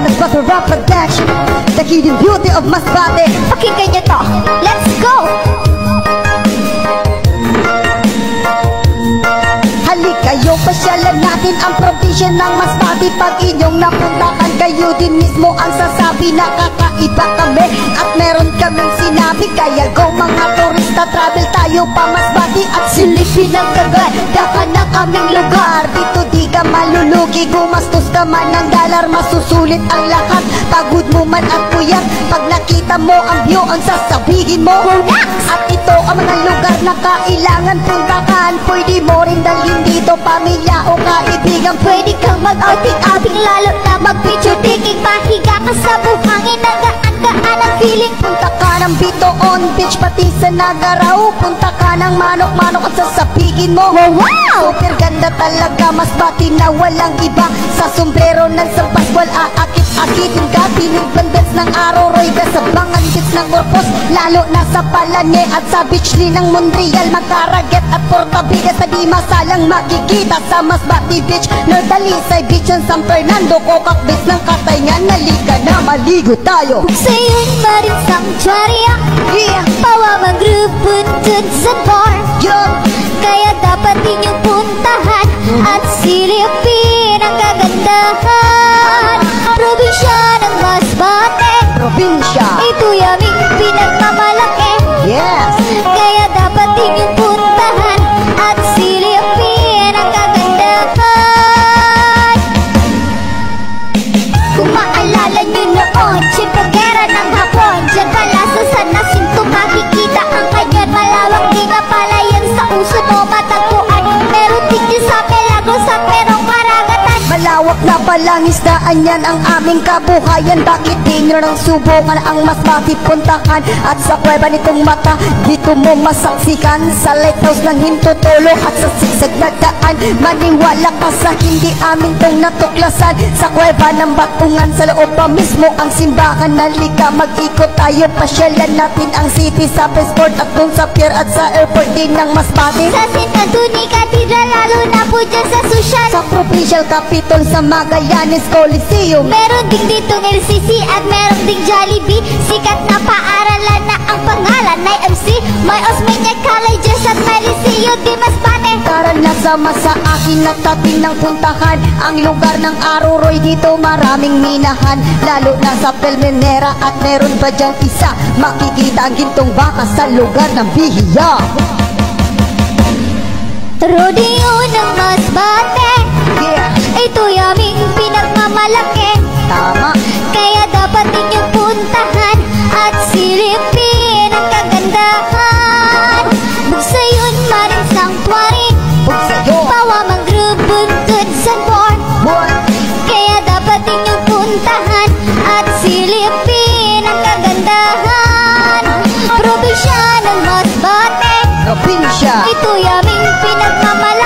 Masbate Production, the hidden beauty of Masbate. Pakinggan nyo to, let's go! Halikayo, pasyalan natin ang probinsya ng Masbate. Pag inyong napuntahan, kayo din mismo ang sasabi na kakaiba kami at meron kaming sinabi. Kaya go mga turista, travel tayo pa Masbate at silipin ang kaganda ka ng aming lugar. Dito di ka malulugi, gumastos ka man ng dollar, masusulit ang lahat. Pagod mo man at puyat, pag nakita mo ang view, ang sasabihin mo at ito ang mga lugar na kailangan puntahan. Pwede mo rin dalhin dito pamilya o kaibigan. Pwede kang mag-outing-outing, lalo na mag-picture taking. Pahiga ka sa buhangin, nagaan-gaan ang feeling. Punta ka ng Bitoon Beach, pati sa Nagaraw. Punta ka ng Manok-Manok at sasabihin mo, wow! Super ganda talaga Masbate na walang iba. Sa sombrero ng San Pascual, aakit-akitin ka. Tinibandans ng Aroroy, kasabangan beach ng Corpus, lalo na sa Palanye at sa beach din ng Montreal. Magkaraget at Portabigas na di masalang makikita sa Masbate Beach. Nordalisay Beach ng San Fernando, Cocac Beach ng Katayngan. Nalika na maligo tayo sa yun marin sanctuary, Pawa Mangrove, Puntun, Zanbar. Kaya dapat inyong puntahan at silipin ang kagandahan. Probinsya ng Masbate, probinsya, ito'y aming pinagmamalaki. yes, kaya dapat inyong puntahan at silipin ang kagandahan. Kung maalala nyo noon, Chipagera ng hapon, dyan pala sa San Jacinto makikita ang kanyon. Malawak di nga pala yan sa usod mo matagpuan. Meron din dyan sa Pelagos at merong karagatan. malawak na palang isdaan yan ang aming kabuhayan. Bakit di nyo nang subukan ang Masbate puntahan? At sa kuweba nitong mata, dito mo masaksikan. Sa lighthouse ng Hintutulong at sa sigsag na daan, maniwala ka sa hindi amin tong natuklasan. Sa kuweba ng Batungan, sa loob pa mismo ang simbahan. Nalika mag-ikot tayo, pasyalan natin ang city sa Passport at dun sa pier at sa airport din ng Masbate. Sa St. Anthony Cathedral, lalo na po dyan sa Social, Sa Provincial Capitol, sa Magallanes Coliseum, meron ding ditong LCC at meron ding Jollibee. Sikat na paaralan na ang pangalan ay MC. May Osmeña Colleges at may Liceo di Masbate. tara na sama sa akin at ating nang puntahan ang lugar ng Aroroy. Dito maraming minahan, lalo na sa Pelmenera. At meron pa dyan isa, makikita ang gintong baka sa lugar ng Bihiya. Rodeo ng Masbate, ito'y aming pinagmamalaki. Tama, Kaya dapat inyong puntahan at silipin ang kagandahan. Bugsayon Marin Sanctuary, bugsayo, Pawa Mangrove, Buntun, Zanbar. Kaya dapat inyong puntahan at silipin ang kagandahan. Probinsya ng Masbate, probinsya, ito'y aming pinagmamalaki.